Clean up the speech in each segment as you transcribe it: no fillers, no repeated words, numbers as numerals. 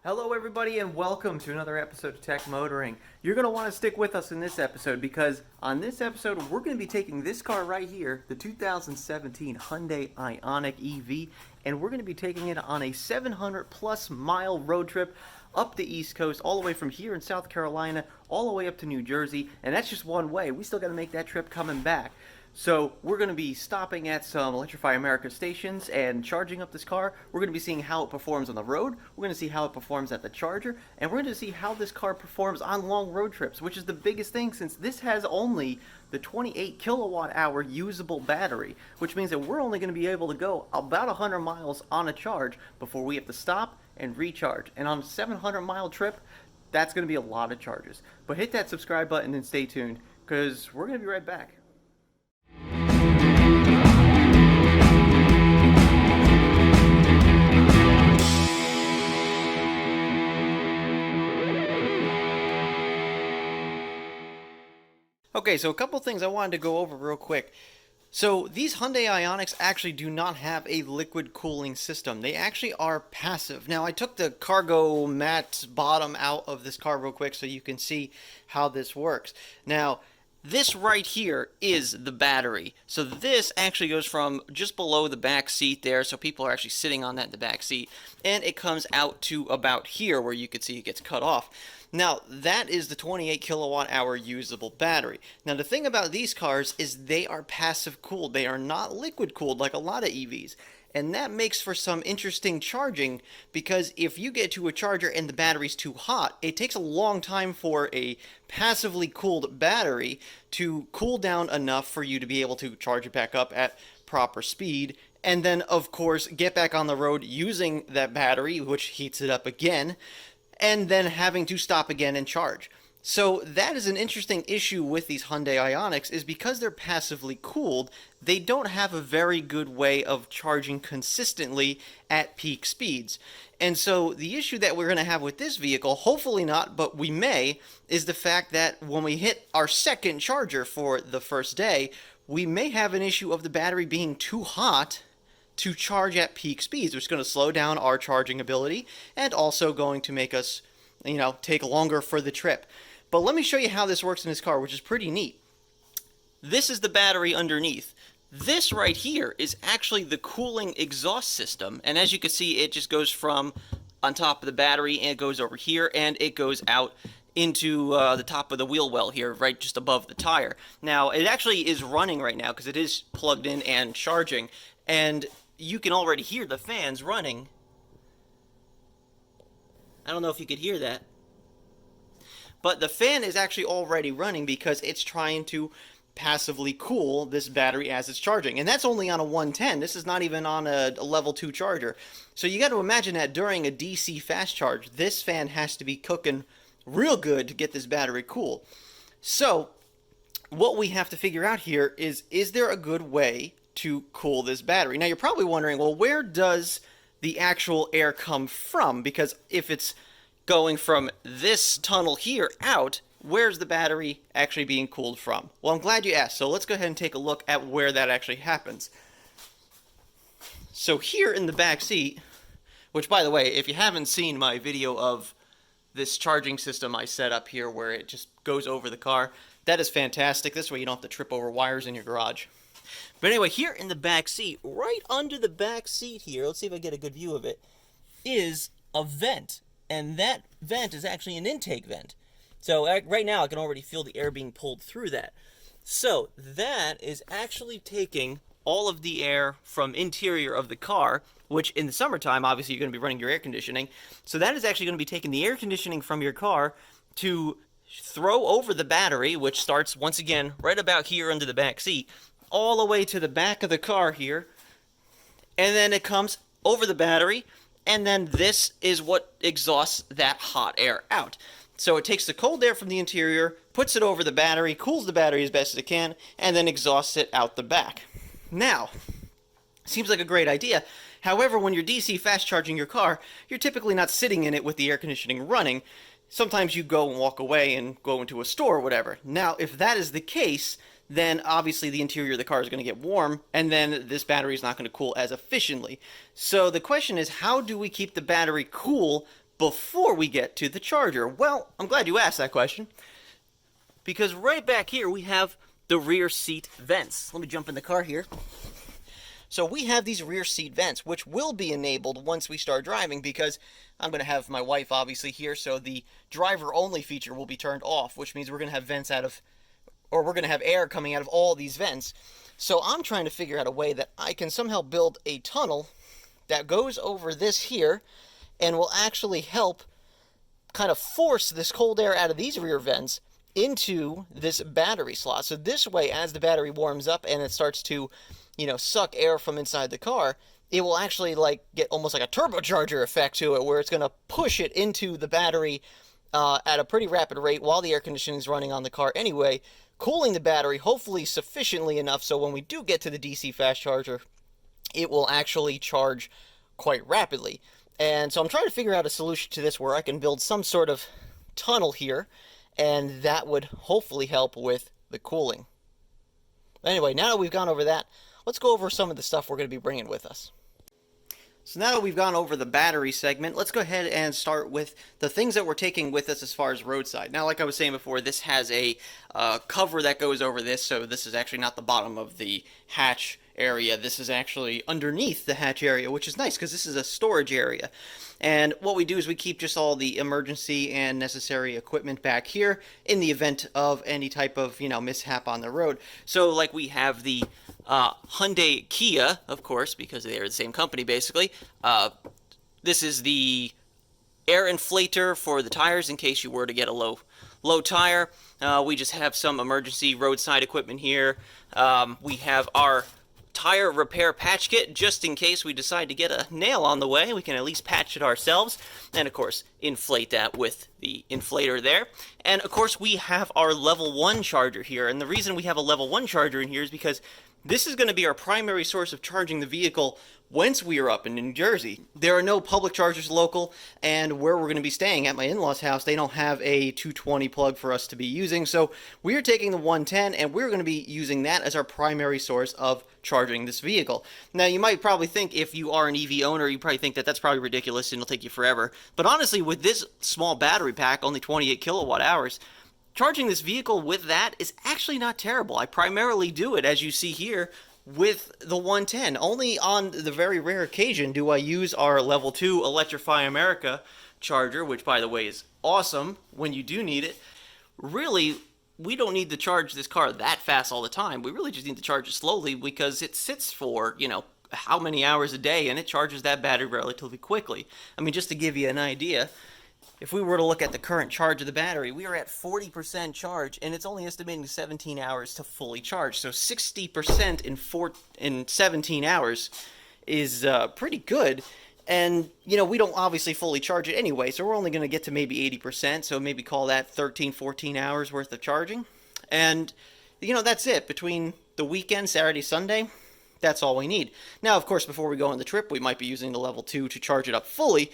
Hello everybody and welcome to another episode of Tech Motoring. You're going to want to stick with us in this episode because on this episode we're going to be taking this car right here, the 2017 Hyundai Ioniq EV, and we're going to be taking it on a 700 plus mile road trip up the East Coast, all the way from here in South Carolina, all the way up to New Jersey, and that's just one way. We still got to make that trip coming back. So we're going to be stopping at some Electrify America stations and charging up this car. We're going to be seeing how it performs on the road. We're going to see how it performs at the charger. And we're going to see how this car performs on long road trips, which is the biggest thing since this has only the 28 kilowatt hour usable battery, which means that we're only going to be able to go about 100 miles on a charge before we have to stop and recharge. And on a 700 mile trip, that's going to be a lot of charges. But hit that subscribe button and stay tuned because we're going to be right back. Okay, so a couple things I wanted to go over real quick. So these Hyundai Ioniqs actually do not have a liquid cooling system. They actually are passive. Now I took the cargo mat bottom out of this car real quick so you can see how this works. Now this right here is the battery. So this actually goes from just below the back seat there, so people are actually sitting on that in the back seat, and it comes out to about here where you can see it gets cut off. Now, that is the 28 kilowatt hour usable battery. Now, the thing about these cars is they are passive cooled. They are not liquid cooled like a lot of EVs. And that makes for some interesting charging because if you get to a charger and the battery's too hot, it takes a long time for a passively cooled battery to cool down enough for you to be able to charge it back up at proper speed. And then, of course, get back on the road using that battery, which heats it up again, and then having to stop again and charge. So that is an interesting issue with these Hyundai Ioniqs, is because they're passively cooled, they don't have a very good way of charging consistently at peak speeds. And so the issue that we're going to have with this vehicle, hopefully not, but we may, is the fact that when we hit our second charger for the first day, we may have an issue of the battery being too hot to charge at peak speeds, which is going to slow down our charging ability and also going to make us, take longer for the trip. But let me show you how this works in this car, which is pretty neat. This is the battery underneath. This right here is actually the cooling exhaust system, and as you can see, it just goes from on top of the battery and it goes over here and it goes out into the top of the wheel well here, right just above the tire. Now, it actually is running right now because it is plugged in and charging, and you can already hear the fans running. I don't know if you could hear that. But the fan is actually already running because it's trying to passively cool this battery as it's charging. And that's only on a 110. This is not even on a level 2 charger. So you got to imagine that during a DC fast charge, this fan has to be cooking real good to get this battery cool. So what we have to figure out here is there a good way to cool this battery? Now you're probably wondering, well, where does the actual air come from? Because if it's going from this tunnel here out, where's the battery actually being cooled from? Well, I'm glad you asked. So let's go ahead and take a look at where that actually happens. So here in the back seat, which by the way, if you haven't seen my video of this charging system I set up here where it just goes over the car, that is fantastic. This way you don't have to trip over wires in your garage. But anyway, here in the back seat, right under the back seat here, let's see if I get a good view of it, is a vent. And that vent is actually an intake vent. So right now I can already feel the air being pulled through that. So that is actually taking all of the air from interior of the car, which in the summertime, obviously you're going to be running your air conditioning. So that is actually going to be taking the air conditioning from your car to throw over the battery, which starts once again right about here under the back seat, all the way to the back of the car here, and then it comes over the battery, and then this is what exhausts that hot air out. So it takes the cold air from the interior, puts it over the battery, cools the battery as best as it can, and then exhausts it out the back. Now, seems like a great idea. However, when you're DC fast charging your car, you're typically not sitting in it with the air conditioning running. Sometimes you go and walk away and go into a store or whatever. Now, if that is the case, then obviously the interior of the car is going to get warm, and then this battery is not going to cool as efficiently. So the question is, how do we keep the battery cool before we get to the charger? Well, I'm glad you asked that question, because right back here we have the rear seat vents. Let me jump in the car here. So we have these rear seat vents, which will be enabled once we start driving, because I'm going to have my wife obviously here, so the driver only feature will be turned off, which means we're going to have vents out of, or we're going to have air coming out of all these vents. So I'm trying to figure out a way that I can somehow build a tunnel that goes over this here and will actually help kind of force this cold air out of these rear vents into this battery slot. So this way, as the battery warms up and it starts to, suck air from inside the car, it will actually get almost like a turbocharger effect to it, where it's going to push it into the battery at a pretty rapid rate while the air conditioning is running on the car anyway, cooling the battery hopefully sufficiently enough so when we do get to the DC fast charger, it will actually charge quite rapidly. And so I'm trying to figure out a solution to this where I can build some sort of tunnel here, and that would hopefully help with the cooling. Anyway, now that we've gone over that, let's go over some of the stuff we're going to be bringing with us. So now that we've gone over the battery segment, let's go ahead and start with the things that we're taking with us as far as roadside. Now, like I was saying before, this has a cover that goes over this, so this is actually not the bottom of the hatch area. This is actually underneath the hatch area, which is nice because this is a storage area. And what we do is we keep just all the emergency and necessary equipment back here in the event of any type of, mishap on the road. So like we have the Hyundai Kia, of course, because they are the same company basically. This is the air inflator for the tires in case you were to get a low tire. We just have some emergency roadside equipment here. We have our tire repair patch kit, just in case we decide to get a nail on the way. We can at least patch it ourselves, and of course inflate that with the inflator there. And of course we have our level 1 charger here, and the reason we have a level 1 charger in here is because this is going to be our primary source of charging the vehicle once we are up in New Jersey. There are no public chargers local, and where we're going to be staying at my in-laws' house, they don't have a 220 plug for us to be using, so we are taking the 110, and we're going to be using that as our primary source of charging this vehicle. Now, you might probably think, if you are an EV owner, you probably think that that's probably ridiculous and it'll take you forever, but honestly, with this small battery pack, only 28 kilowatt hours, charging this vehicle with that is actually not terrible. I primarily do it, as you see here, with the 110. Only on the very rare occasion do I use our level 2 Electrify America charger, which by the way is awesome when you do need it. Really, we don't need to charge this car that fast all the time. We really just need to charge it slowly because it sits for, how many hours a day, and it charges that battery relatively quickly. I mean, just to give you an idea, if we were to look at the current charge of the battery, we are at 40% charge, and it's only estimating 17 hours to fully charge. So 60% in 17 hours is pretty good. And, we don't obviously fully charge it anyway, so we're only going to get to maybe 80%, so maybe call that 13, 14 hours worth of charging. And, that's it. Between the weekend, Saturday, Sunday, that's all we need. Now, of course, before we go on the trip, we might be using the level 2 to charge it up fully,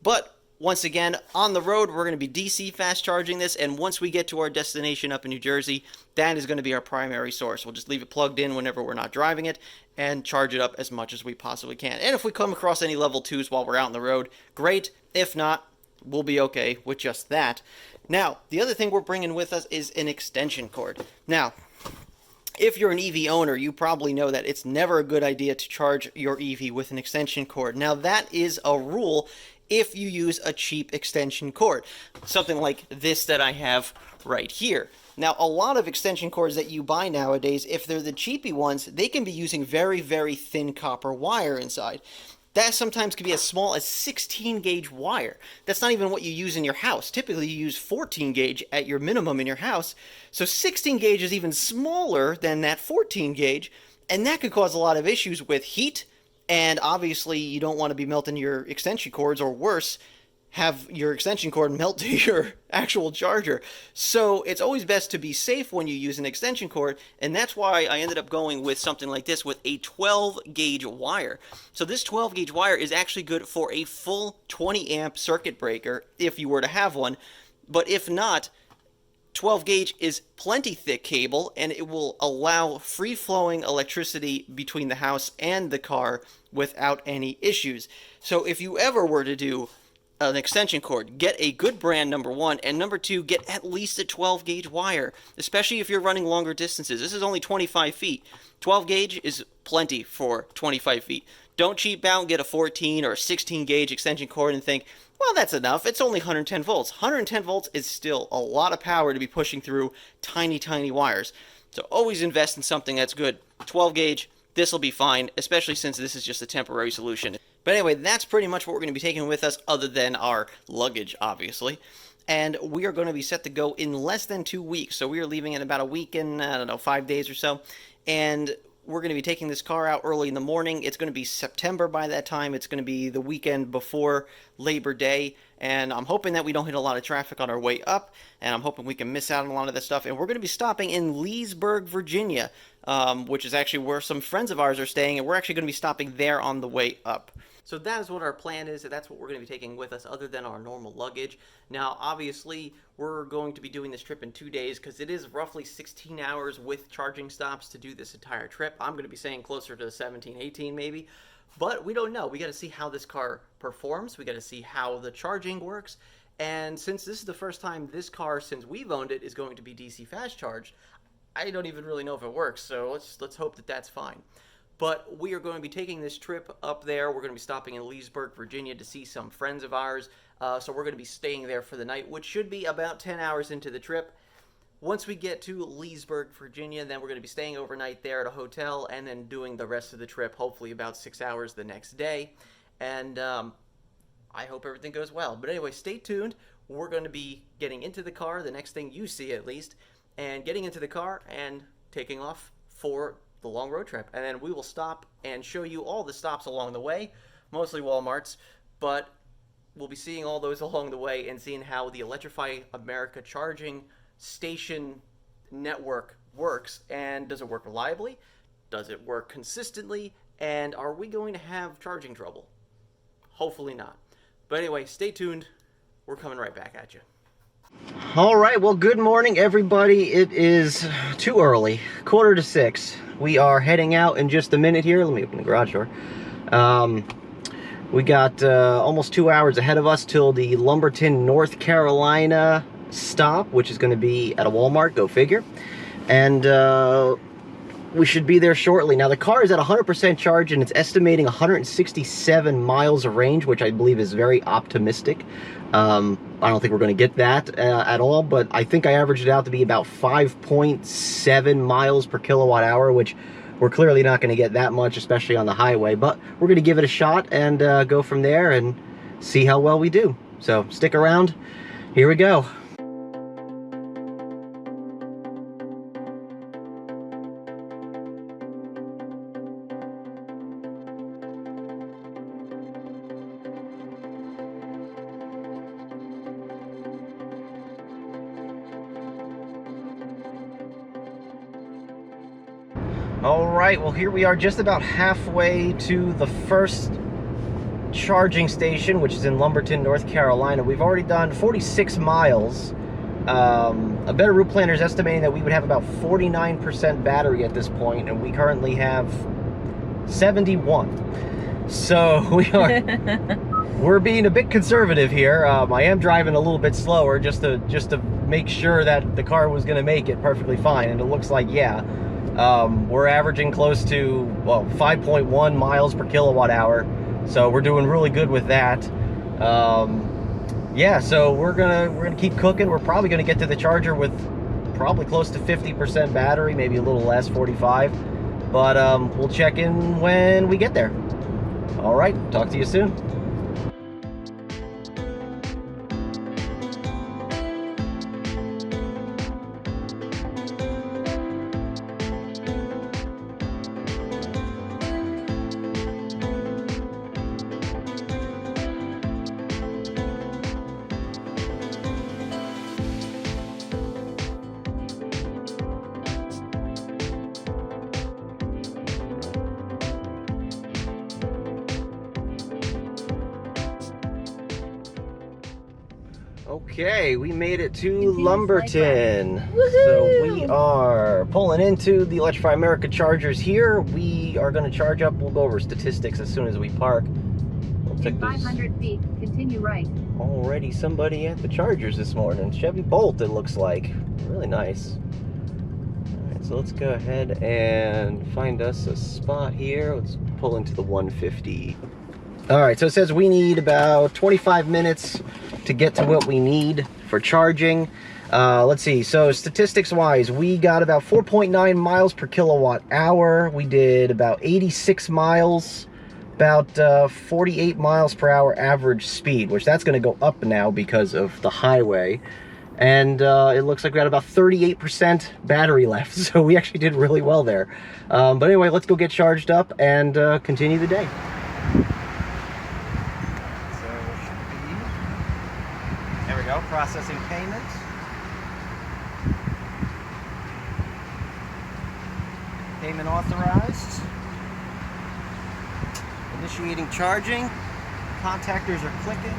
but once again, on the road, we're going to be DC fast charging this, and once we get to our destination up in New Jersey, that is going to be our primary source. We'll just leave it plugged in whenever we're not driving it and charge it up as much as we possibly can. And if we come across any level 2s while we're out on the road, great. If not, we'll be okay with just that. Now, the other thing we're bringing with us is an extension cord. Now, if you're an EV owner, you probably know that it's never a good idea to charge your EV with an extension cord. Now, that is a rule if you use a cheap extension cord, something like this that I have right here. Now, a lot of extension cords that you buy nowadays, if they're the cheapy ones, they can be using very, very thin copper wire inside. That sometimes can be as small as 16 gauge wire. That's not even what you use in your house. Typically, you use 14 gauge at your minimum in your house. So 16 gauge is even smaller than that 14 gauge, and that could cause a lot of issues with heat. And obviously, you don't want to be melting your extension cords, or worse, have your extension cord melt to your actual charger. So it's always best to be safe when you use an extension cord, and that's why I ended up going with something like this with a 12 gauge wire. So this 12 gauge wire is actually good for a full 20 amp circuit breaker if you were to have one, but if not, 12 gauge is plenty thick cable, and it will allow free-flowing electricity between the house and the car without any issues. So if you ever were to do an extension cord. Get a good brand, number one, and number two, get at least a 12 gauge wire, especially if you're running longer distances. This is only 25 feet. 12 gauge is plenty for 25 feet. Don't cheap out and get a 14 or a 16 gauge extension cord and think, well, that's enough. It's only 110 volts. 110 volts is still a lot of power to be pushing through tiny, tiny wires. So always invest in something that's good. 12 gauge, this will be fine, especially since this is just a temporary solution. But anyway, that's pretty much what we're going to be taking with us, other than our luggage, obviously. And we are going to be set to go in less than 2 weeks. So we are leaving in about a week and, I don't know, 5 days or so. And we're going to be taking this car out early in the morning. It's going to be September by that time. It's going to be the weekend before Labor Day. And I'm hoping that we don't hit a lot of traffic on our way up. And I'm hoping we can miss out on a lot of this stuff. And we're going to be stopping in Leesburg, Virginia, which is actually where some friends of ours are staying. And we're actually going to be stopping there on the way up. So that is what our plan is. That's what we're going to be taking with us other than our normal luggage. Now, obviously, we're going to be doing this trip in 2 days because it is roughly 16 hours with charging stops to do this entire trip. I'm going to be saying closer to 17, 18 maybe. But we don't know. We got to see how this car performs. We got to see how the charging works. And since this is the first time this car, since we've owned it, is going to be DC fast charged, I don't even really know if it works. So let's hope that that's fine. But we are going to be taking this trip up there. We're going to be stopping in Leesburg, Virginia to see some friends of ours. So we're going to be staying there for the night, which should be about 10 hours into the trip. Once we get to Leesburg, Virginia, then we're going to be staying overnight there at a hotel and then doing the rest of the trip, hopefully about 6 hours the next day. And I hope everything goes well. But anyway, stay tuned. We're going to be getting into the car, the next thing you see at least, and getting into the car and taking off for the long road trip. And then we will stop and show you all the stops along the way, mostly Walmarts, but we'll be seeing all those along the way and seeing how the Electrify America charging station network works. And does it work reliably? Does it work consistently? And are we going to have charging trouble? Hopefully not. But anyway, stay tuned. We're coming right back at you. All right, well, good morning, everybody. It is too early, 5:45. We are heading out in just a minute here. Let me open the garage door. We got almost 2 hours ahead of us till the Lumberton, North Carolina stop, which is going to be at a Walmart, go figure. And we should be there shortly. Now, the car is at 100% charge, and it's estimating 167 miles of range, which I believe is very optimistic. I don't think we're going to get that at all, but I think I averaged it out to be about 5.7 miles per kilowatt hour, which we're clearly not going to get that much, especially on the highway, but we're going to give it a shot and go from there and see how well we do. So stick around. Here we go. All right, well, here we are just about halfway to the first charging station, which is in Lumberton, North Carolina. We've already done 46 miles. A better route planner is estimating that we would have about 49% battery at this point, and we currently have 71. So we're being a bit conservative here. I am driving a little bit slower just to make sure that the car was going to make it perfectly fine, and it looks like, yeah. We're averaging close to, well, 5.1 miles per kilowatt hour, so we're doing really good with that. Yeah, so we're gonna keep cooking. We're probably gonna get to the charger with probably close to 50% battery, maybe a little less, 45. But we'll check in when we get there. All right, talk to you soon. Okay, we made it to Lumberton. So we are pulling into the Electrify America chargers here. We are going to charge up. We'll go over statistics as soon as we park. We'll In 500 feet, continue right. Already somebody at the Chargers this morning. Chevy Bolt, it looks like. Really nice. Alright, so let's go ahead and find us a spot here. Let's pull into the 150. Alright, so it says we need about 25 minutes to get to what we need for charging. Let's see, so statistics wise, we got about 4.9 miles per kilowatt hour. We did about 86 miles, about 48 miles per hour average speed, which that's going to go up now because of the highway. And it looks like we got about 38% battery left, so we actually did really well there. But anyway, let's go get charged up and continue the day. So there we go, processing payment. Payment authorized. Initiating charging. Contactors are clicking.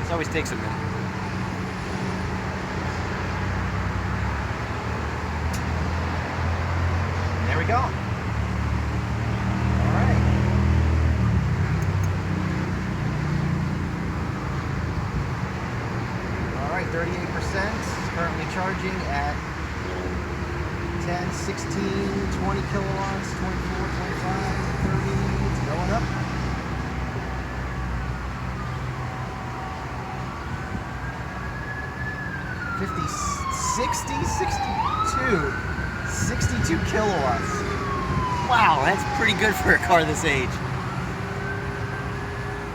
This always takes a minute. There we go. All right. All right, 38%. Currently charging at 10, 16, 20 kilowatts, 24, 25, 30. It's going up. 50, 60, 62 kilowatts. Wow, that's pretty good for a car this age.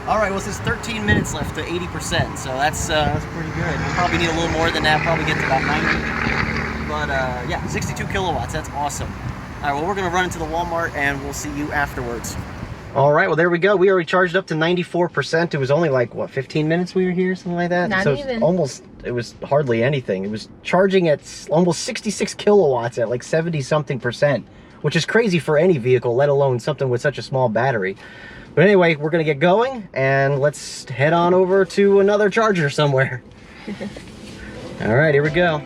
All right, well, it says 13 minutes left to 80%, so that's pretty good. We'll probably need a little more than that, probably get to about 90. But yeah, 62 kilowatts, that's awesome. All right, well, we're gonna run into the Walmart and we'll see you afterwards. All right, well, there we go. We already charged up to 94%. It was only like, what, 15 minutes we were here, something like that? Not so even. It was hardly anything. It was charging at almost 66 kilowatts at like 70-something%, which is crazy for any vehicle, let alone something with such a small battery. But anyway, we're gonna get going and let's head on over to another charger somewhere. All right, here we go.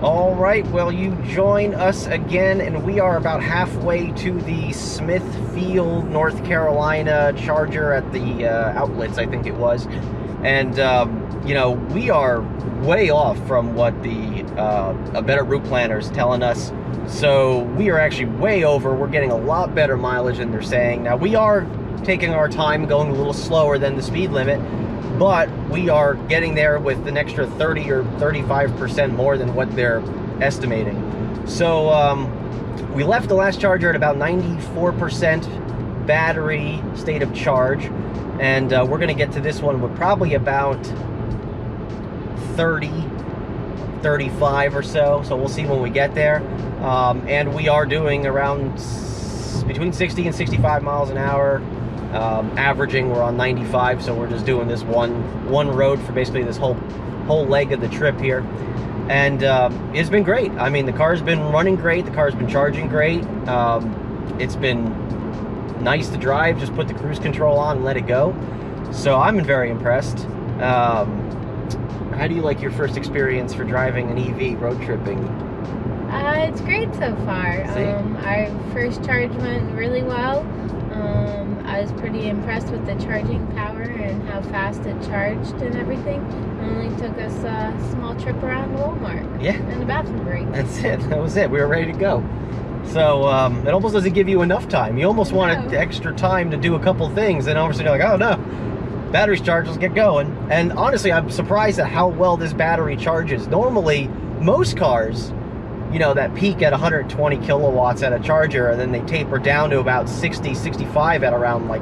All right, well, you join us again, and we are about halfway to the Smithfield, North Carolina charger at the outlets, I think it was. And, you know, we are way off from what the A Better Route Planner is telling us. So we are actually way over. We're getting a lot better mileage than they're saying. Now, we are taking our time, going a little slower than the speed limit, but we are getting there with an extra 30 or 35% more than what they're estimating. So we left the last charger at about 94% battery state of charge, and we're going to get to this one with probably about 30, 35 or so. So we'll see when we get there. And we are doing around between 60 and 65 miles an hour. Averaging, we're on 95, so we're just doing this one road for basically this whole leg of the trip here, and it's been great. I mean, the car's been running great, the car's been charging great. It's been nice to drive, just put the cruise control on and let it go. So I'm very impressed. How do you like your first experience for driving an EV road tripping? It's great so far. Our first charge went really well. I was pretty impressed with the charging power and how fast it charged and everything. It only took us a small trip around Walmart. Yeah. And a bathroom break. That's it. That was it. We were ready to go. So it almost doesn't give you enough time. You almost wanted extra time to do a couple things, and all of a sudden you're like, oh no, battery's charged, let's get going. And honestly, I'm surprised at how well this battery charges. Normally, most cars, you know, that peak at 120 kilowatts at a charger, and then they taper down to about 60, 65 at around like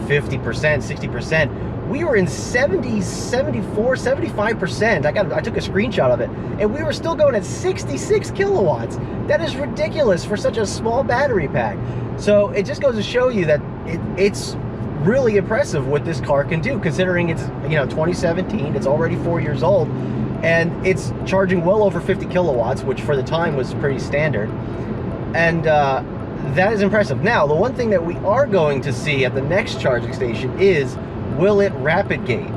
50%, 60%. we were in 70, 74, 75%. I took a screenshot of it, and we were still going at 66 kilowatts. That is ridiculous for such a small battery pack. So it just goes to show you that it's really impressive what this car can do, considering it's 2017. It's already 4 years old, and it's charging well over 50 kilowatts, which for the time was pretty standard. And that is impressive. Now, the one thing that we are going to see at the next charging station is, will it rapid gate?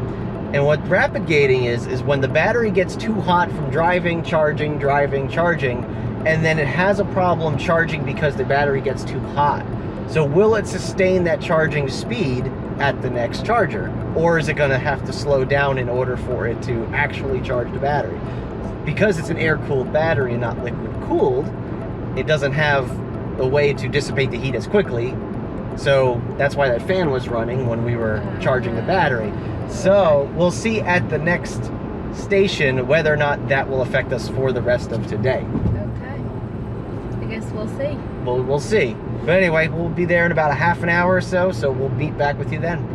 And what rapid gating is when the battery gets too hot from driving, charging, and then it has a problem charging because the battery gets too hot. So will it sustain that charging speed at the next charger? Or is it going to have to slow down in order for it to actually charge the battery? Because it's an air-cooled battery and not liquid-cooled, it doesn't have a way to dissipate the heat as quickly. So that's why that fan was running when we were charging the battery. So we'll see at the next station whether or not that will affect us for the rest of today. Okay. I guess we'll see. We'll see. But anyway, we'll be there in about a half an hour or so we'll meet back with you then.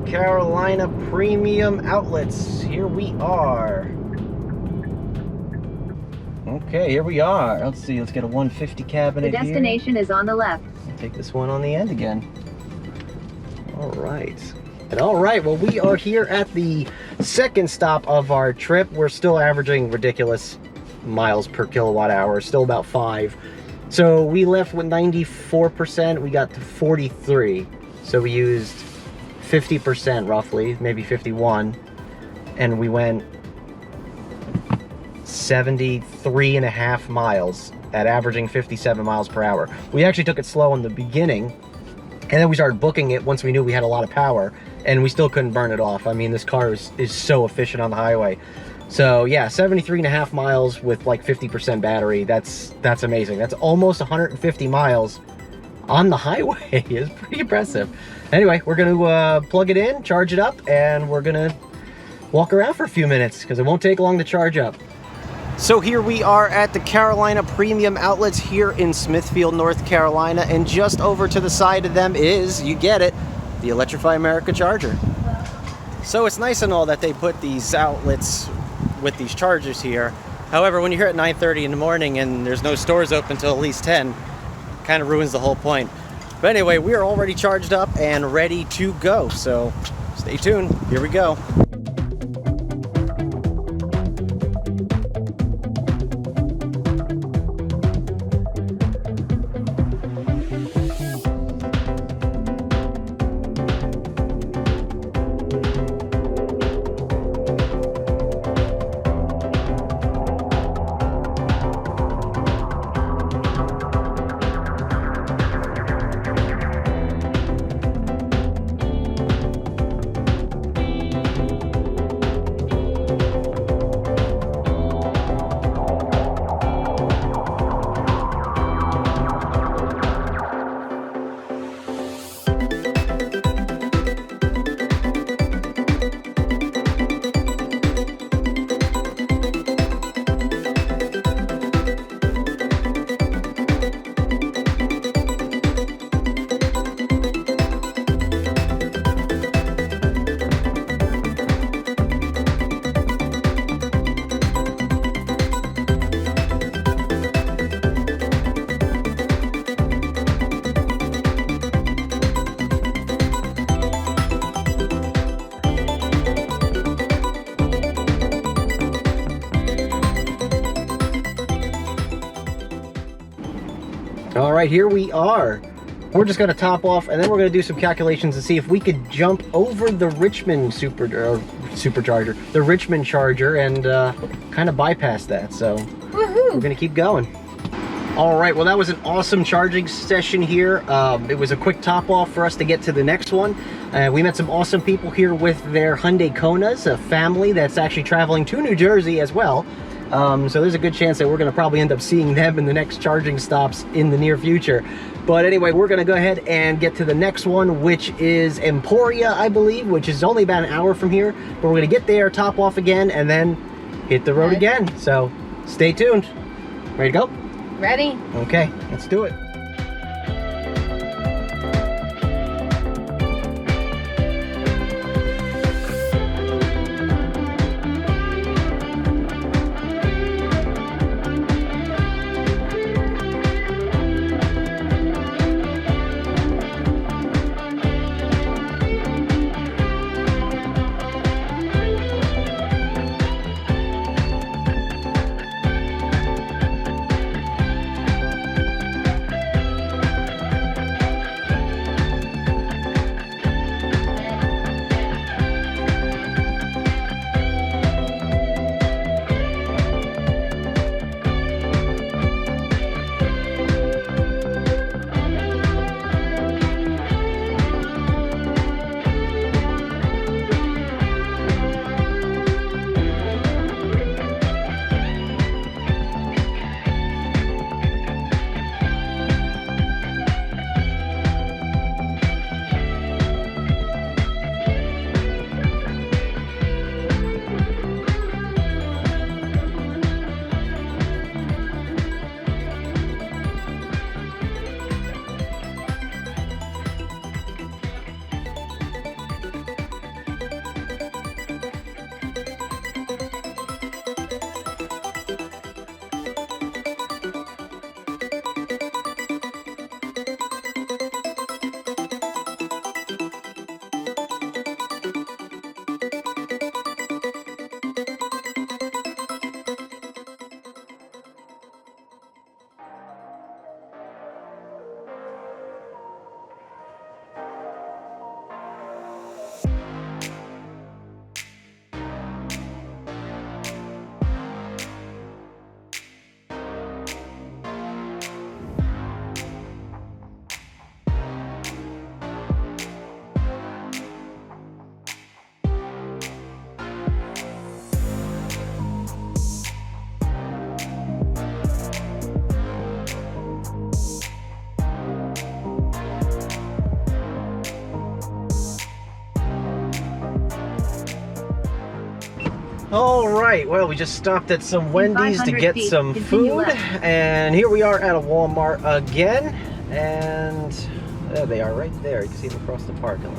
Carolina Premium Outlets. Here we are. Okay, here we are. Let's see. Let's get a 150 cabinet. The destination is on the left. I'll take this one on the end again. All right. Well, we are here at the second stop of our trip. We're still averaging ridiculous miles per kilowatt hour. Still about 5. So we left with 94%. We got to 43. So we used 50% roughly, maybe 51, and we went 73.5 miles at averaging 57 miles per hour. We actually took it slow in the beginning, and then we started booking it once we knew we had a lot of power, and we still couldn't burn it off. I mean, this car is so efficient on the highway. So yeah, 73.5 miles with like 50% battery. That's amazing. That's almost 150 miles on the highway. It's pretty impressive. Anyway, we're going to plug it in, charge it up, and we're going to walk around for a few minutes because it won't take long to charge up. So here we are at the Carolina Premium Outlets here in Smithfield, North Carolina, and just over to the side of them is, you get it, the Electrify America charger. So it's nice and all that they put these outlets with these chargers here. However, when you're here at 9:30 in the morning and there's no stores open until at least 10, kind of ruins the whole point. But anyway, we are already charged up and ready to go. So stay tuned. Here we go. right, here we are. We're just gonna top off, and then we're gonna do some calculations and see if we could jump over the Richmond supercharger, the Richmond charger, and kind of bypass that. So Woohoo! we're gonna keep going. All right, well, that was an awesome charging session here. It was a quick top off for us to get to the next one. We met some awesome people here with their Hyundai Konas, a family that's actually traveling to New Jersey as well. So there's a good chance that we're gonna probably end up seeing them in the next charging stops in the near future. But anyway, we're gonna go ahead and get to the next one, which is Emporia, I believe, which is only about an hour from here. But we're gonna get there, top off again, and then hit the road again. So stay tuned. Ready to go? Ready? Okay, let's do it. All right, well, we just stopped at some Wendy's to get some food, and here we are at a Walmart again, and there they are right there. You can see them across the parking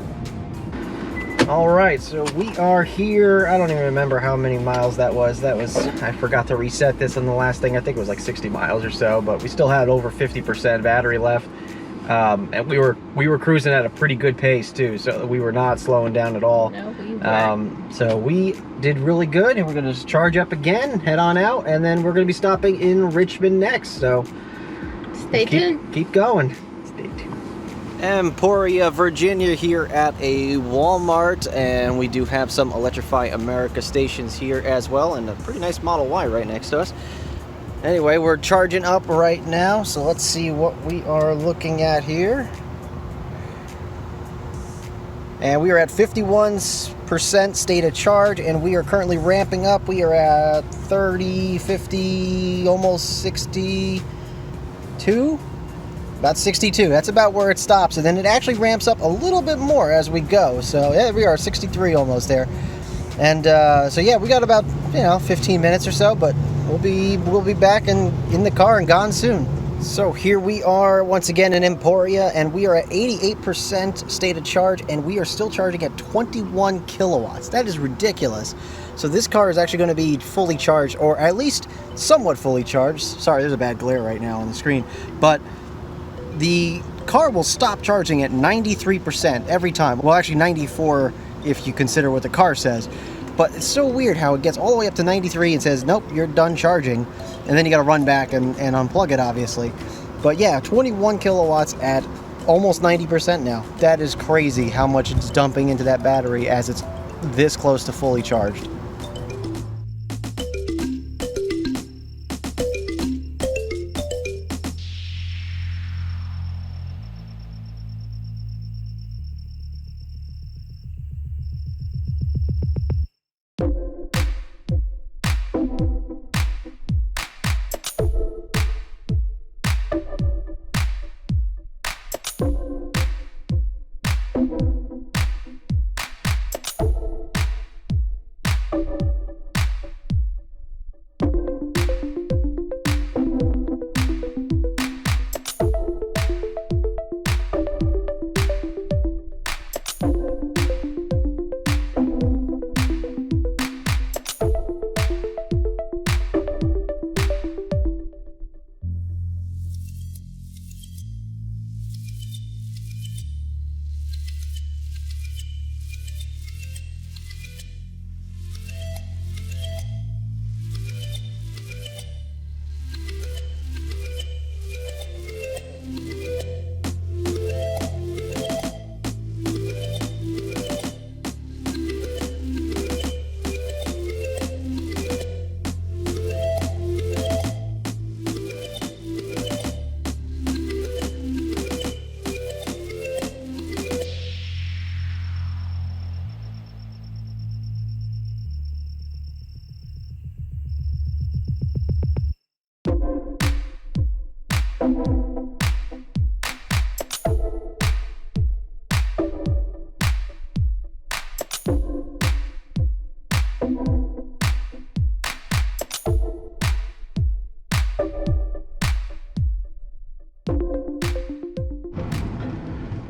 lot. All right, so we are here. I don't even remember how many miles that was. I forgot to reset this on the last thing. I think it was like 60 miles or so, but we still had over 50% battery left. And we were cruising at a pretty good pace too, so we were not slowing down at all. No, we weren't. So we did really good, and we're going to just charge up again, head on out, and then we're going to be stopping in Richmond next. So Stay tuned. Keep going. Stay tuned. Emporia, Virginia, here at a Walmart, and we do have some Electrify America stations here as well, and a pretty nice Model Y right next to us. Anyway, we're charging up right now, so let's see what we are looking at here. And we are at 51% state of charge, and we are currently ramping up. We are at 30, 50, almost 62. About 62. That's about where it stops, and then it actually ramps up a little bit more as we go. So yeah, we are 63 almost there. And so yeah, we got about 15 minutes or so, but we'll be back in the car and gone soon. So here we are once again in Emporia, and we are at 88% state of charge, and we are still charging at 21 kilowatts. That is ridiculous. So this car is actually going to be fully charged, or at least somewhat fully charged. Sorry, there's a bad glare right now on the screen, but the car will stop charging at 93% every time. Well, actually 94 if you consider what the car says. But it's so weird how it gets all the way up to 93 and says, nope, you're done charging. And then you got to run back and unplug it, obviously. But yeah, 21 kilowatts at almost 90% now. That is crazy how much it's dumping into that battery as it's this close to fully charged.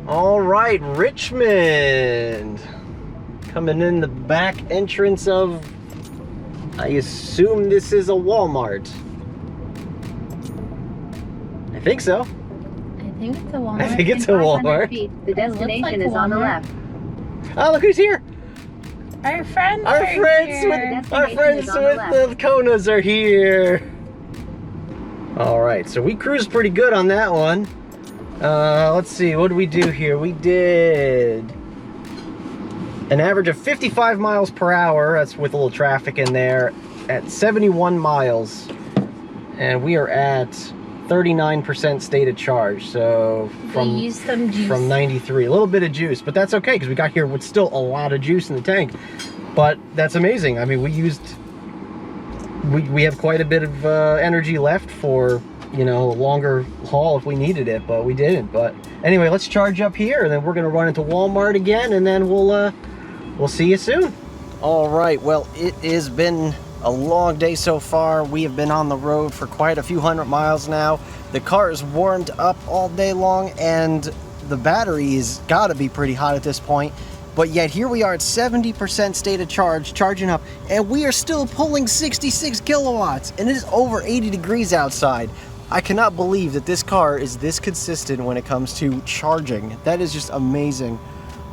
All right, Richmond. Coming in the back entrance of, I assume this is a Walmart. I think so. I think it's a Walmart. I think it's a In 500 Walmart. feet, the It looks destination like a is on the Walmart. left. Oh, look who's here. Our friends Our are friends here. with our Destination friends is on the with the Konas are here. All right, so we cruised pretty good on that one. Let's see, what did we do here? We did an average of 55 miles per hour. That's with a little traffic in there at 71 miles. And we are at 39% state of charge. So They used some juice. from 93, a little bit of juice, but that's okay because we got here with still a lot of juice in the tank. But that's amazing. I mean, we have quite a bit of energy left for, you know, a longer haul if we needed it, but we didn't. But anyway, let's charge up here, and then we're gonna run into Walmart again, and then we'll see you soon. All right, well, it has been a long day so far. We have been on the road for quite a few hundred miles now. The car is warmed up all day long, and the battery has got to be pretty hot at this point. But yet here we are at 70% state of charge, charging up, and we are still pulling 66 kilowatts, and it is over 80 degrees outside. I cannot believe that this car is this consistent when it comes to charging. That is just amazing.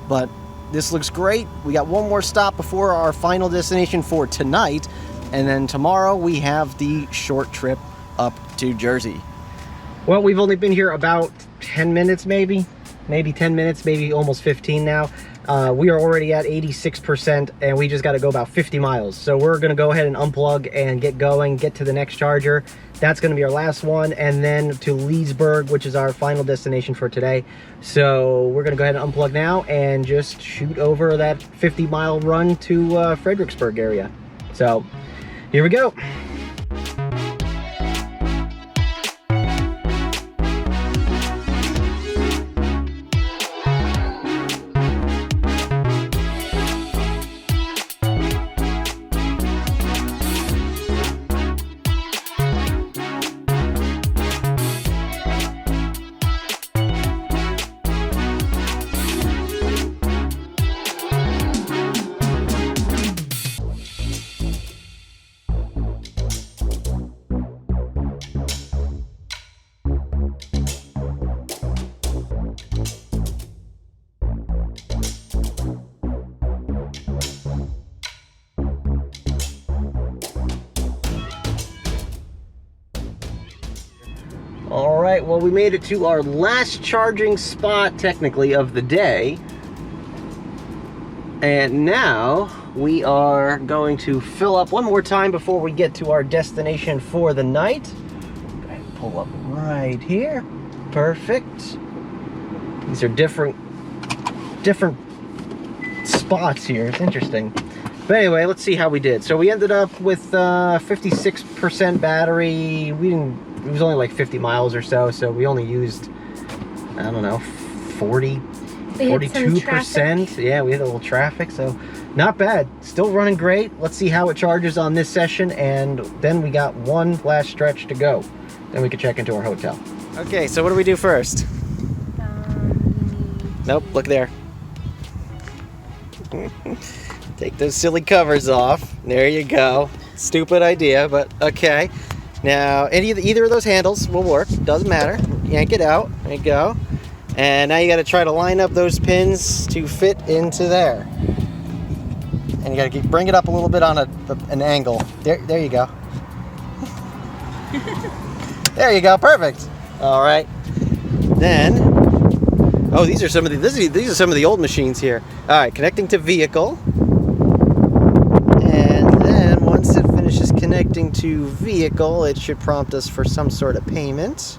But this looks great. We got one more stop before our final destination for tonight, and then tomorrow we have the short trip up to Jersey. Well, we've only been here about 10 minutes, maybe 10 minutes, maybe almost 15 now. We are already at 86%, and we just got to go about 50 miles. So we're going to go ahead and unplug and get going, get to the next charger. That's going to be our last one, and then to Leesburg, which is our final destination for today. So we're going to go ahead and unplug now and just shoot over that 50-mile run to Fredericksburg area. So here we go. right, well, we made it to our last charging spot, technically, of the day. And now we are going to fill up one more time before we get to our destination for the night. Go ahead and pull up right here. Perfect. These are different spots here. It's interesting. But anyway, let's see how we did. So we ended up with 56% battery. It was only like 50 miles or so, so we only used, I don't know, 42%. Yeah, we had a little traffic, so not bad. Still running great. Let's see how it charges on this session, and then we got one last stretch to go. Then we can check into our hotel. Okay, so what do we do first? Nope, look there. Take those silly covers off. There you go. Stupid idea, but okay. Now, either of those handles will work. Doesn't matter. Yank it out. There you go. And now you got to try to line up those pins to fit into there. And you got to bring it up a little bit on an angle. There you go. There you go. Perfect. All right. Then, oh, these are some of the old machines here. All right, connecting to vehicle. And then once it finishes connecting to vehicle, it should prompt us for some sort of payment.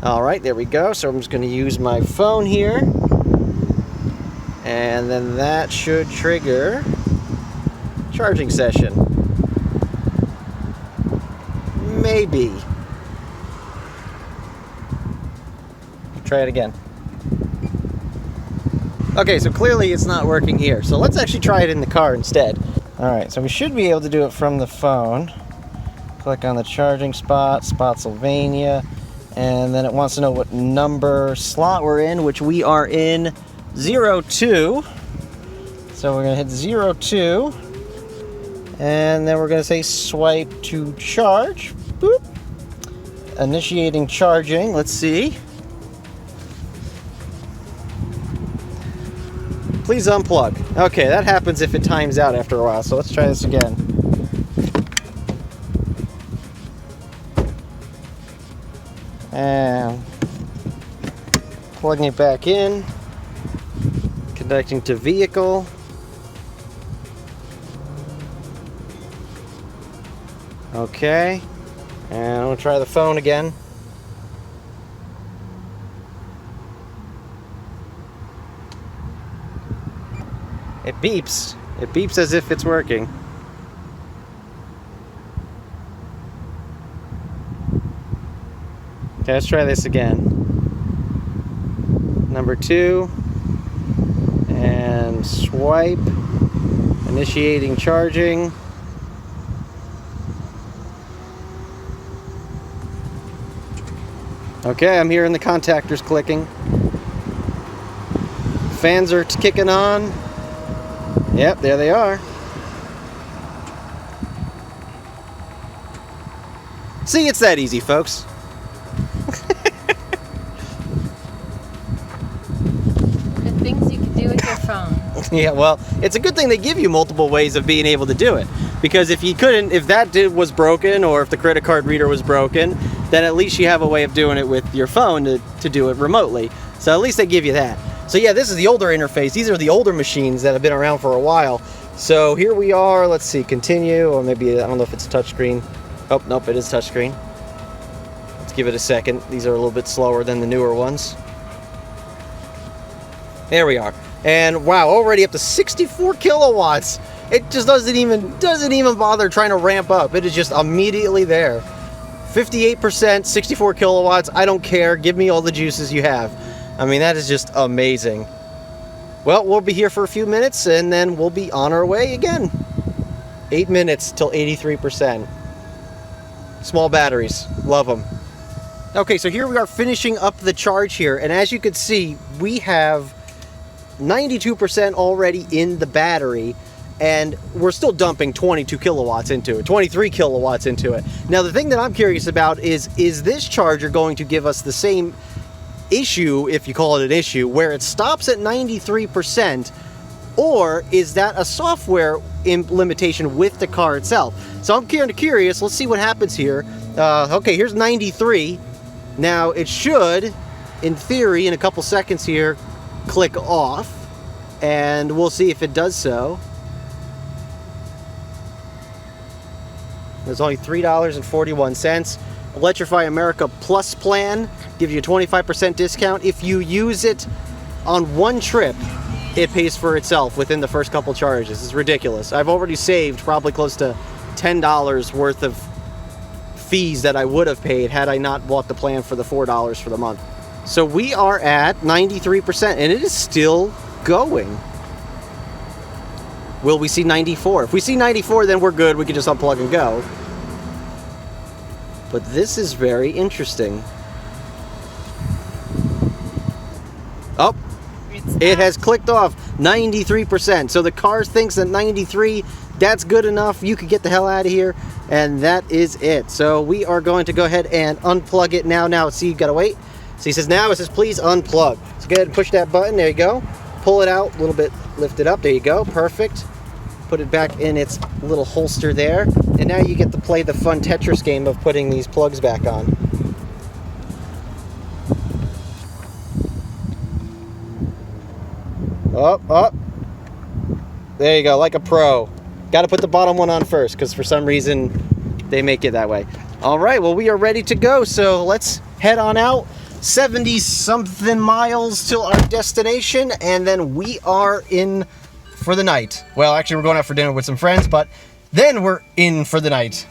All right, there we go. So I'm just going to use my phone here. And then that should trigger charging session. Maybe. Try it again. Okay, so clearly it's not working here. So let's actually try it in the car instead. All right, so we should be able to do it from the phone. Click on the charging spot, Spotsylvania, and then it wants to know what number slot we're in, which we are in 02. So we're gonna hit 02, and then we're gonna say swipe to charge. Boop. Initiating charging, let's see. Please unplug. Okay, that happens if it times out after a while, so let's try this again. And plugging it back in. Connecting to vehicle. Okay. And I'm going to try the phone again. It beeps. It beeps as if it's working. Okay, let's try this again. Number 2. And swipe. Initiating charging. Okay, I'm hearing the contactors clicking. Fans are kicking on. Yep, there they are. See, it's that easy, folks. Good things you can do with your phone. Yeah, well, it's a good thing they give you multiple ways of being able to do it. Because if that was broken, or if the credit card reader was broken, then at least you have a way of doing it with your phone to do it remotely. So at least they give you that. So yeah, this is the older interface. These are the older machines that have been around for a while. So here we are. Let's see, continue, or maybe, I don't know if it's touchscreen. Oh, nope, it is touchscreen. Let's give it a second. These are a little bit slower than the newer ones. There we are. And wow, already up to 64 kilowatts. It just doesn't even bother trying to ramp up. It is just immediately there. 58%, 64 kilowatts. I don't care. Give me all the juices you have. I mean, that is just amazing. Well, we'll be here for a few minutes, and then we'll be on our way again. 8 minutes till 83%. Small batteries. Love them. Okay, so here we are finishing up the charge here, and as you can see, we have 92% already in the battery, and we're still dumping 22 kilowatts into it, 23 kilowatts into it. Now, the thing that I'm curious about is this charger going to give us the same issue, if you call it an issue, where it stops at 93%, or is that a software limitation with the car itself? So I'm kind of curious. Let's see what happens here. Okay, here's 93. Now, it should, in theory, in a couple seconds here, click off, and we'll see if it does so. There's only $3.41. Electrify America Plus plan gives you a 25% discount. If you use it on one trip, it pays for itself within the first couple charges. It's ridiculous. I've already saved probably close to $10 worth of fees that I would have paid had I not bought the plan for the $4 for the month. So we are at 93%, and it is still going. Will we see 94? If we see 94, then we're good. We can just unplug and go. But this is very interesting. Oh, it has clicked off 93%. So the car thinks that 93, that's good enough. You could get the hell out of here. And that is it. So we are going to go ahead and unplug it now. Now, see, you gotta wait. So he says now, it says please unplug. So go ahead and push that button. There you go. Pull it out a little bit, lift it up. There you go. Perfect. Put it back in its little holster there. And now you get to play the fun Tetris game of putting these plugs back on. Up. There you go, like a pro. Got to put the bottom one on first because for some reason they make it that way. All right, well, we are ready to go. So let's head on out. 70-something miles till our destination, and then we are in for the night. Well, actually, we're going out for dinner with some friends, but then we're in for the night.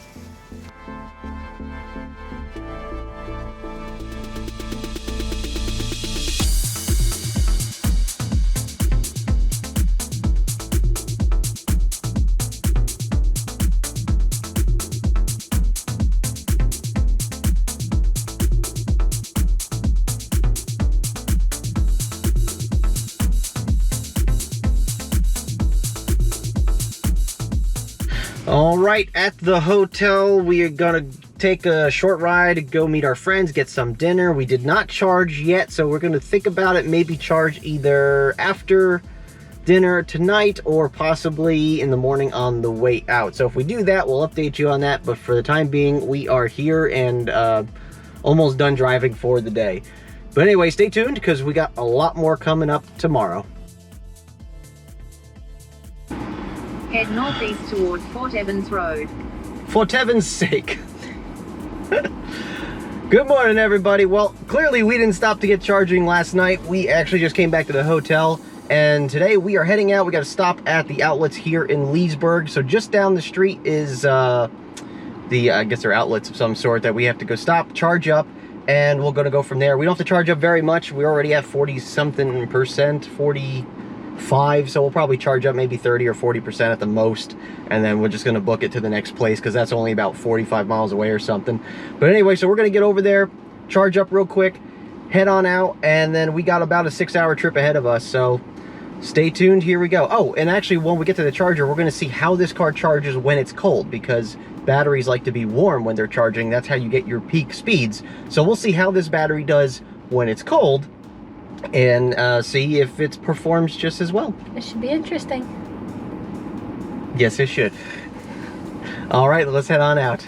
All right, at the hotel, we are gonna take a short ride, go meet our friends, get some dinner. We did not charge yet, so we're gonna think about it, maybe charge either after dinner tonight or possibly in the morning on the way out. So if we do that, we'll update you on that, but for the time being, we are here and almost done driving for the day. But anyway, stay tuned because we got a lot more coming up tomorrow. Head northeast towards Fort Evans Road. For Tevin's sake. Good morning, everybody. Well, clearly we didn't stop to get charging last night. We actually just came back to the hotel, and today we are heading out. We got to stop at the outlets here in Leesburg. So just down the street is I guess they're outlets of some sort that we have to go stop, charge up, and we're going to go from there. We don't have to charge up very much. We already have 40-something%, 45, so we'll probably charge up maybe 30 or 40% at the most, and then we're just going to book it to the next place because that's only about 45 miles away or something. But anyway, so we're going to get over there, charge up real quick, head on out, and then we got about a 6-hour trip ahead of us, so stay tuned. Here we go. Oh, and actually when we get to the charger, we're going to see how this car charges when it's cold, because batteries like to be warm when they're charging. That's how you get your peak speeds. So we'll see how this battery does when it's cold, and see if it performs just as well. It should be interesting. Yes, it should. All right, let's head on out.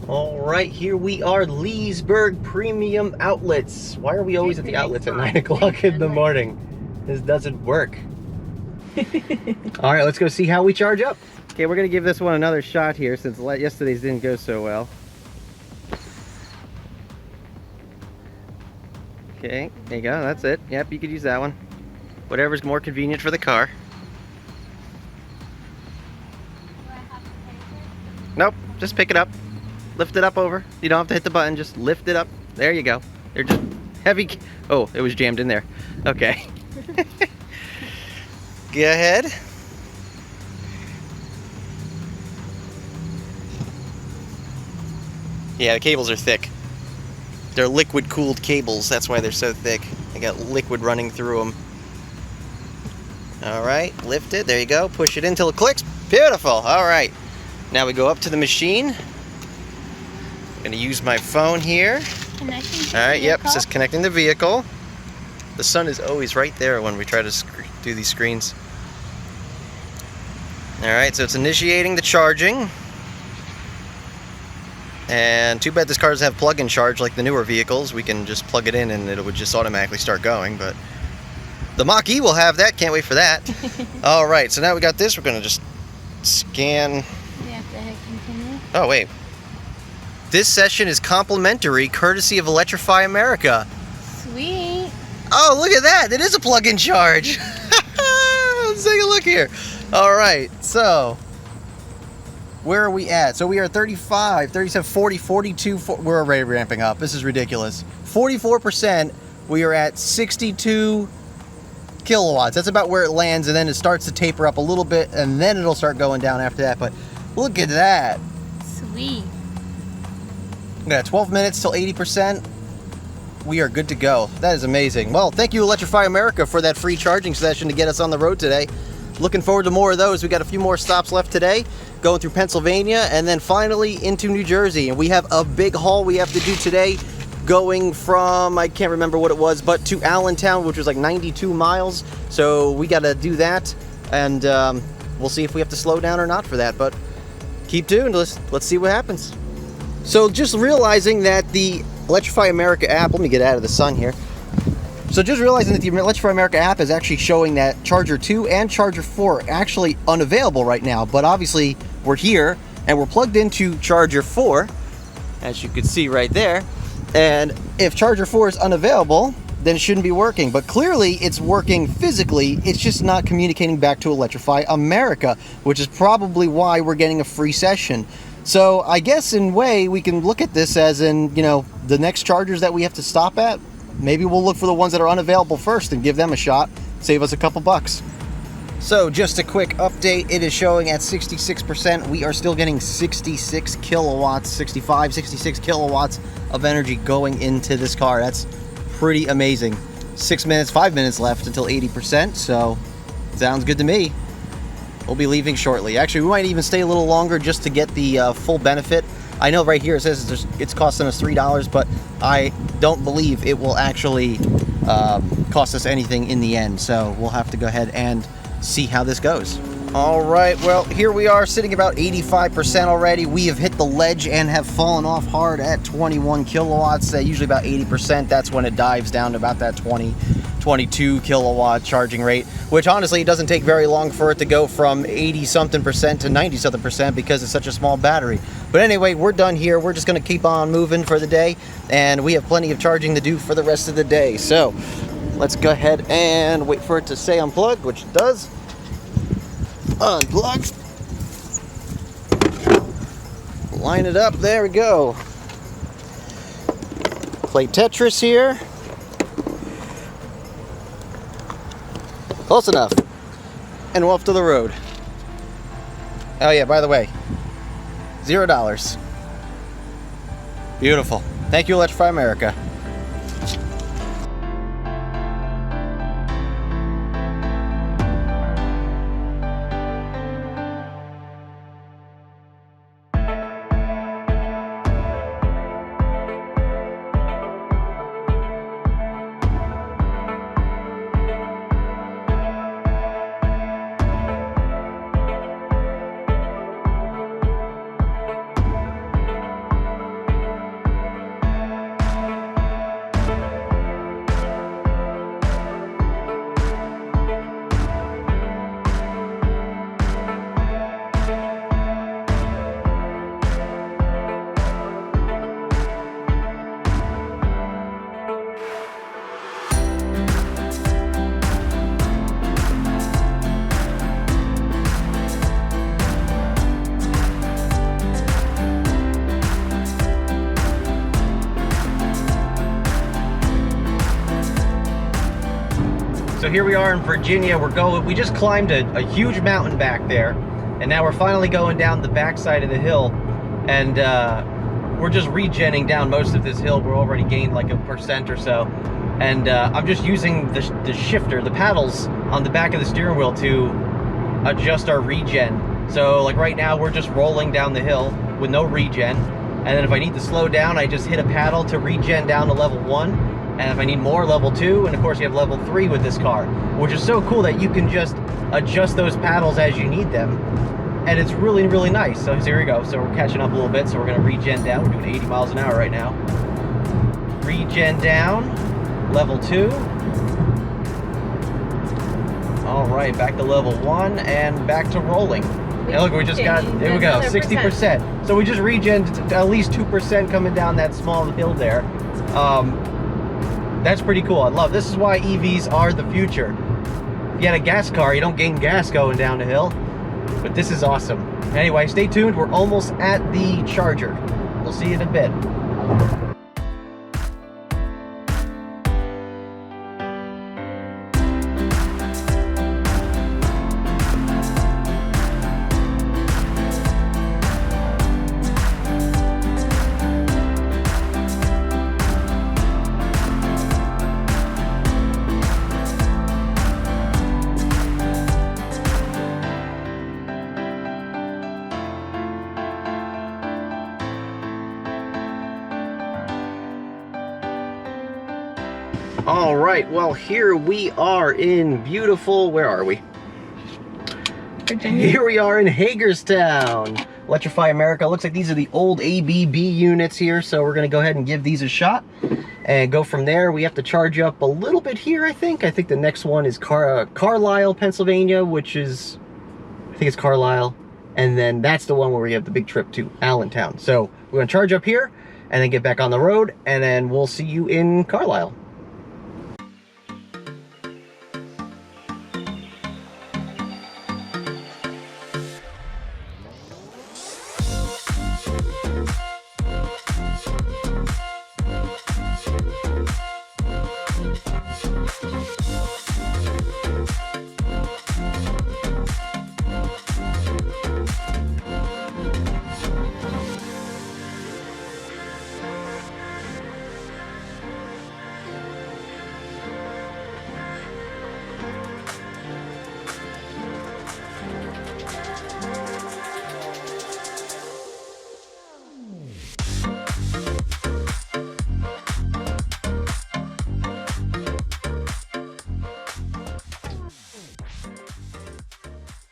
All right, here we are, Leesburg Premium Outlets. Why are we always at the outlets at 9 o'clock in the morning? This doesn't work. All right, let's go see how we charge up. Okay, we're gonna give this one another shot here since yesterday's didn't go so well. Okay, there you go, that's it. Yep, you could use that one. Whatever's more convenient for the car. Nope, just pick it up. Lift it up over. You don't have to hit the button, just lift it up. There you go. They're just heavy. Oh, it was jammed in there. Okay. Go ahead. Yeah, the cables are thick. They're liquid cooled cables. That's why they're so thick. They got liquid running through them. All right, lift it. There you go. Push it until it clicks. Beautiful. All right. Now we go up to the machine. I'm going to use my phone here. Connecting All right, yep, it vehicle. says connecting the vehicle. The sun is always right there when we try to do these screens. All right, so it's initiating the charging. And too bad this car doesn't have plug-in charge like the newer vehicles. We can just plug it in and it would just automatically start going, but the Mach-E will have that. Can't wait for that. All right, so now we got this. We're going to just scan. You have to hit continue. Oh, wait. This session is complimentary, courtesy of Electrify America. Sweet. Oh, look at that. It is a plug-in charge. Let's take a look here. All right, so where are we at? So we are 35, 37, 40, 42. We're already ramping up. This is ridiculous. 44%. We are at 62 kilowatts. That's about where it lands, and then it starts to taper up a little bit, and then it'll start going down after that. But look at that. Sweet. We got 12 minutes till 80%. We are good to go. That is amazing. Well, thank you, Electrify America, for that free charging session to get us on the road today. Looking forward to more of those. We got a few more stops left today, going through Pennsylvania, and then finally into New Jersey. And we have a big haul we have to do today, going from, I can't remember what it was, but to Allentown, which was like 92 miles. So we got to do that, and we'll see if we have to slow down or not for that. But keep tuned. Let's see what happens. So just realizing that the Electrify America app, let me get out of the sun here. So just realizing that the Electrify America app is actually showing that Charger 2 and Charger 4 are actually unavailable right now. But obviously we're here and we're plugged into Charger 4, as you can see right there. And if Charger 4 is unavailable, then it shouldn't be working. But clearly it's working physically. It's just not communicating back to Electrify America, which is probably why we're getting a free session. So I guess in a way we can look at this as in, you know, the next chargers that we have to stop at, maybe we'll look for the ones that are unavailable first and give them a shot, save us a couple bucks. So just a quick update, it is showing at 66%. We are still getting 66 kilowatts, 65, 66 kilowatts of energy going into this car. That's pretty amazing. 5 minutes left until 80%, so sounds good to me. We'll be leaving shortly. Actually, we might even stay a little longer just to get the full benefit. I know right here it says it's costing us $3, but I don't believe it will actually cost us anything in the end. So we'll have to go ahead and see how this goes. All right, well, here we are sitting about 85% already. We have hit the ledge and have fallen off hard at 21 kilowatts. Usually about 80%. That's when it dives down to about that 22 kilowatt charging rate, which honestly it doesn't take very long for it to go from 80-something% to 90-something% because it's such a small battery. But anyway, we're done here. We're just going to keep on moving for the day, and we have plenty of charging to do for the rest of the day. So let's go ahead and wait for it to say unplugged, which it does. Unplug. Line it up. There we go. Play Tetris here. Close enough. And we're off to the road. Oh yeah, by the way, $0. Beautiful. Thank you, Electrify America. So here we are in Virginia. We just climbed a huge mountain back there, and now we're finally going down the backside of the hill, and we're just regenning down most of this hill. We're already gained like 1% or so, and I'm just using the shifter, the paddles on the back of the steering wheel to adjust our regen. So like right now we're just rolling down the hill with no regen, and then if I need to slow down, I just hit a paddle to regen down to level 1, and if I need more, level 2, and of course you have level 3 with this car, which is so cool that you can just adjust those paddles as you need them, and it's really, really nice. So here we go. So we're catching up a little bit, so we're gonna regen down. We're doing 80 miles an hour right now. Regen down, level 2. All right, back to level 1 and back to rolling. And look, we just got, there we go, 60%. So we just regen at least 2% coming down that small hill there. That's pretty cool. I love, this is why EVs are the future. If you had a gas car, you don't gain gas going down the hill, but this is awesome. Anyway, stay tuned. We're almost at the charger. We'll see you in a bit. All right, well, here we are in beautiful, where are we? Virginia. Here we are in Hagerstown. Electrify America. Looks like these are the old ABB units here, so we're gonna go ahead and give these a shot and go from there. We have to charge up a little bit here, I think. I think the next one is Carlisle, Pennsylvania, which is, I think it's Carlisle. And then that's the one where we have the big trip to Allentown. So we're gonna charge up here and then get back on the road, and then we'll see you in Carlisle.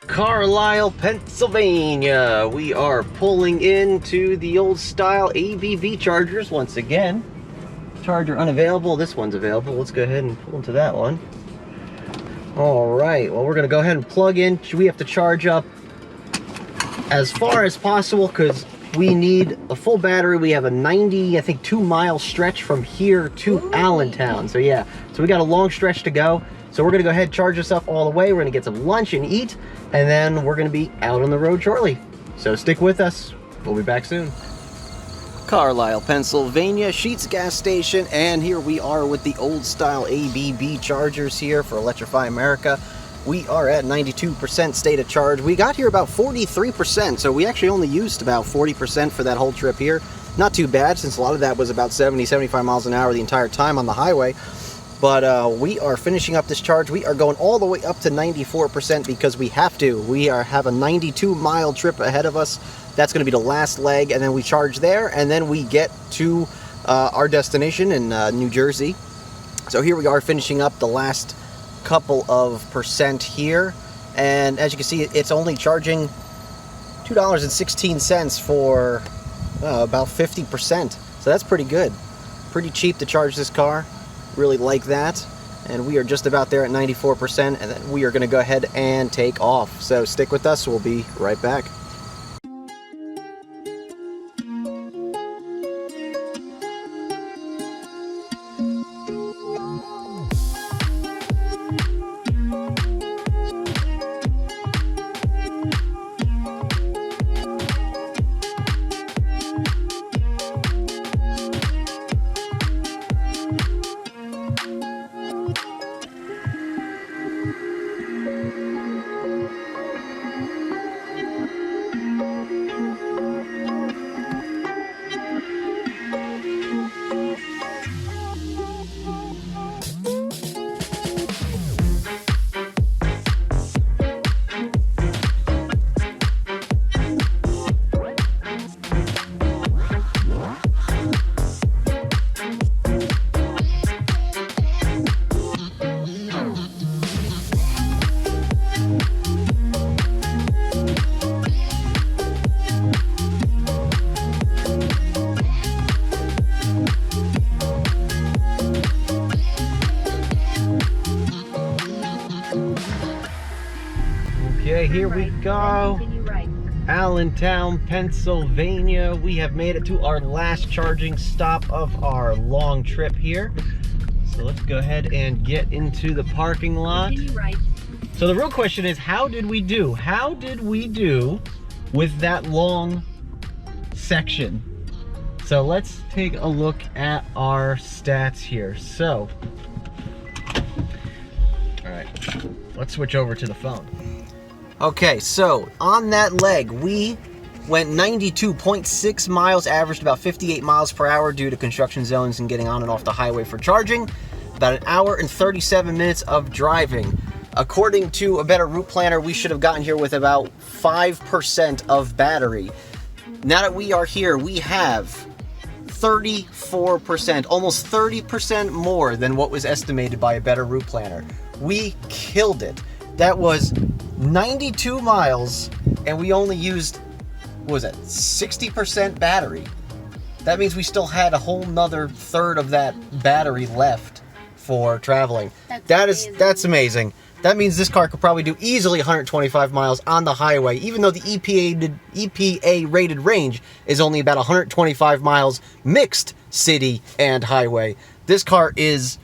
Carlisle, Pennsylvania. We are pulling into the old style ABV chargers once again. Charger unavailable. This one's available. Let's go ahead and pull into that one. All right, well, we're gonna go ahead and plug in. We have to charge up as far as possible because we need a full battery. We have a 90, I think, 2-mile stretch from here to Allentown. So yeah, so we got a long stretch to go. So we're gonna go ahead and charge this up all the way. We're gonna get some lunch and eat, and then we're gonna be out on the road shortly. So stick with us. We'll be back soon. Carlisle, Pennsylvania, Sheetz gas station, and here we are with the old style ABB chargers here for Electrify America. We are at 92% state of charge. We got here about 43%, so we actually only used about 40% for that whole trip here. Not too bad, since a lot of that was about 70, 75 miles an hour the entire time on the highway. But we are finishing up this charge. We are going all the way up to 94% because we have to. We have a 92-mile trip ahead of us. That's going to be the last leg, and then we charge there, and then we get to our destination in New Jersey. So here we are finishing up the last couple of percent here, and as you can see, it's only charging $2.16 for about 50%. So that's pretty good. Pretty cheap to charge this car. Really like that. And we are just about there at 94%, and then we are going to go ahead and take off. So stick with us. We'll be right back. here we go. Continue right. Allentown, Pennsylvania. We have made it to our last charging stop of our long trip here. So let's go ahead and get into the parking lot. Continue right. So the real question is, how did we do? How did we do with that long section? So let's take a look at our stats here. So, all right, let's switch over to the phone. Okay, so on that leg, we went 92.6 miles, averaged about 58 miles per hour due to construction zones and getting on and off the highway for charging. About an hour and 37 minutes of driving. According to a better route planner, we should have gotten here with about 5% of battery. Now that we are here, we have 34%, almost 30% more than what was estimated by a better route planner. We killed it. That was 92 miles, and we only used, what was that, 60% battery. That means we still had a whole nother third of that battery left for traveling. That's amazing. That means this car could probably do easily 125 miles on the highway, even though the EPA rated range is only about 125 miles mixed city and highway. This car is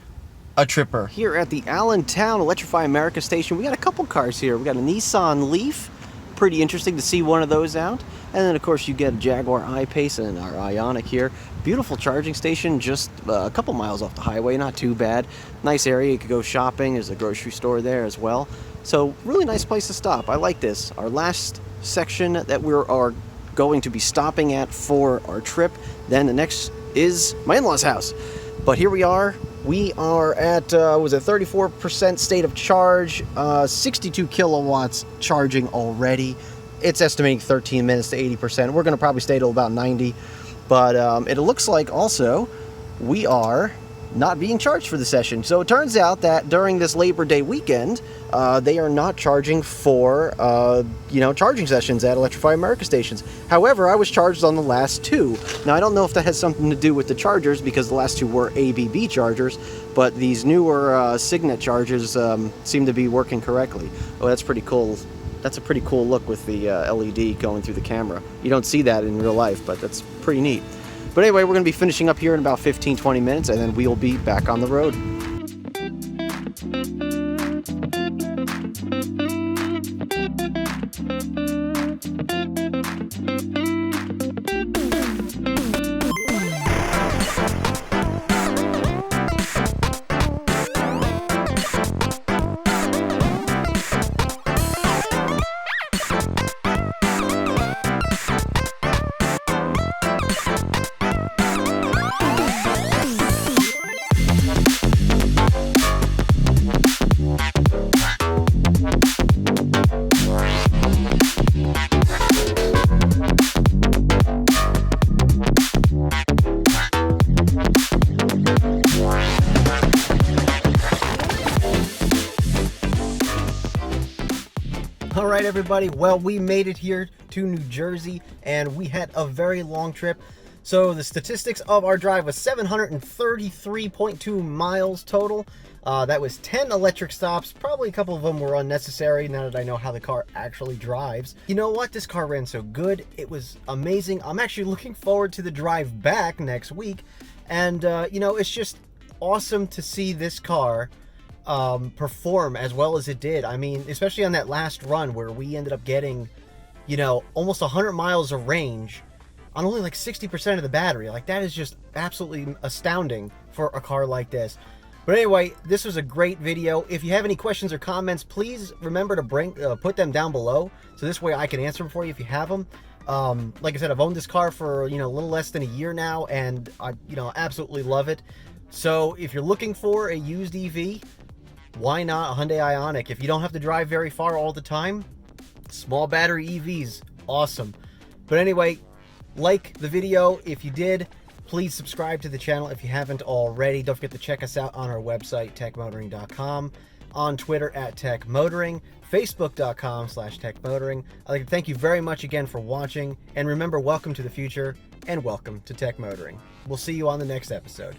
a tripper. Here at the Allentown Electrify America station, we got a couple cars here. We got a Nissan Leaf. Pretty interesting to see one of those out. And then, of course, you get a Jaguar I-Pace and our Ioniq here. Beautiful charging station, just a couple miles off the highway, not too bad. Nice area, you could go shopping. There's a grocery store there as well. So, really nice place to stop. I like this. Our last section that we are going to be stopping at for our trip. Then the next is my in-laws' house. But here we are. We are at, was it 34% state of charge, 62 kilowatts charging already. It's estimating 13 minutes to 80%. We're going to probably stay till about 90. But it looks like also we are not being charged for the session. So it turns out that during this Labor Day weekend, they are not charging for, charging sessions at Electrify America stations. However, I was charged on the last two. Now, I don't know if that has something to do with the chargers, because the last two were ABB chargers, but these newer Signet chargers seem to be working correctly. Oh, that's pretty cool. That's a pretty cool look with the LED going through the camera. You don't see that in real life, but that's pretty neat. But anyway, we're going to be finishing up here in about 15-20 minutes, and then we'll be back on the road. All right, everybody. Well, we made it here to New Jersey, and we had a very long trip. So the statistics of our drive was 733.2 miles total. That was 10 electric stops. Probably a couple of them were unnecessary now that I know how the car actually drives. You know what? This car ran so good. It was amazing. I'm actually looking forward to the drive back next week. And, it's just awesome to see this car perform as well as it did. I mean, especially on that last run where we ended up getting, almost 100 miles of range on only like 60% of the battery. Like, that is just absolutely astounding for a car like this. But anyway, this was a great video. If you have any questions or comments, please remember to put them down below, so this way I can answer them for you if you have them. Like I said, I've owned this car for, a little less than a year now, and I, absolutely love it. So if you're looking for a used EV, why not a Hyundai Ioniq? If you don't have to drive very far all the time, small battery EVs, awesome. But anyway, like the video if you did. Please subscribe to the channel if you haven't already. Don't forget to check us out on our website, techmotoring.com, on Twitter at techmotoring, facebook.com/techmotoring. I'd like to thank you very much again for watching, and remember, welcome to the future and welcome to Tech Motoring. We'll see you on the next episode.